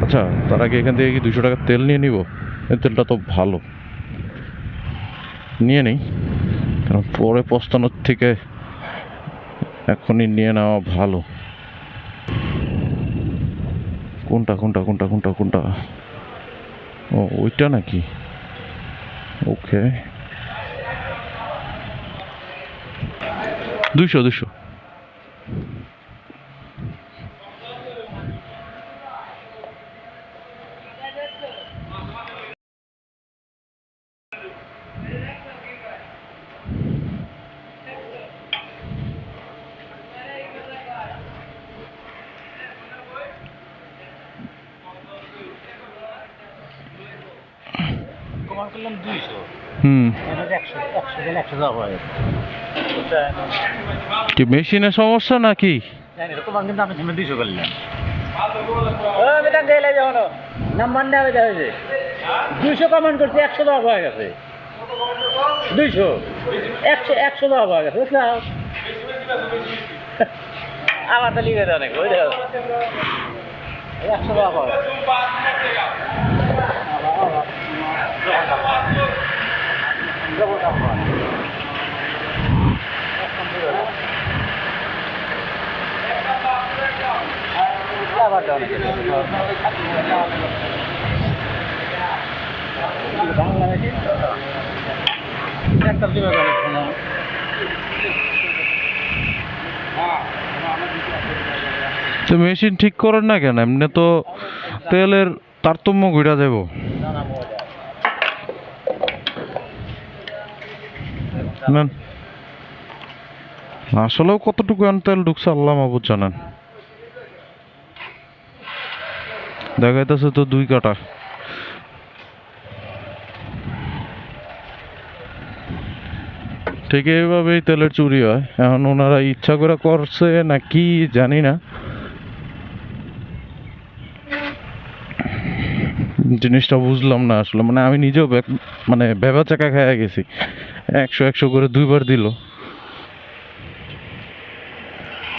আচ্ছা, তার আগে এখান থেকে কি 200 টাকার তেল নিয়ে নিব? এই তেলটা তো ভালো, নিয়ে নেই, কারণ পরে পস্তানোর থেকে এখনই নিয়ে নেওয়া ভালো। কোনটা কোনটা কোনটা কোনটা কোনটা? ও, ওইটা নাকি? ওকে, 200 200। কমান করলাম 200। হুম, এটা 100 100 দিলে 100 যাওয়া হয়। ওটা কি মেশিনের সমস্যা নাকি? জানি না, কমান কিন্তু আমি 200 করলাম। ও বেটা গেলে যাও না, নাম্বার না হয়ে যাবে। 200 কমেন্ট করছি, 100 দেওয়া হয়ে গেছে। 200 100 দেওয়া হয়ে গেছে, বুঝলাম। আমার তো লিখে দেওয়া নাকি, ওই দেখো 100 দেওয়া হয়ে গেছে। আবার দেওয়া নাকি বাংলা নাকি একটা দিবে অনেক তো মেশিন ঠিক করেন না কেন? এমনি তো তেলের তারতম্য ঘুরা যাব। নেন, আসলেও কতটুকু তেল ঢুকছে আল্লাহ মাহবুদ জানেন। দেখাইতেছে তো 2 কাটা। ঠিক এইভাবেই তেলের চুরি হয়। এখন ওনারা ইচ্ছা করে করছে না কি জানি না, জিনিসটা বুঝলাম না আসলে। মানে আমি নিজেও মানে ভেবা চাকা খেয়ে গেছি। 100 100 করে 2বার দিল।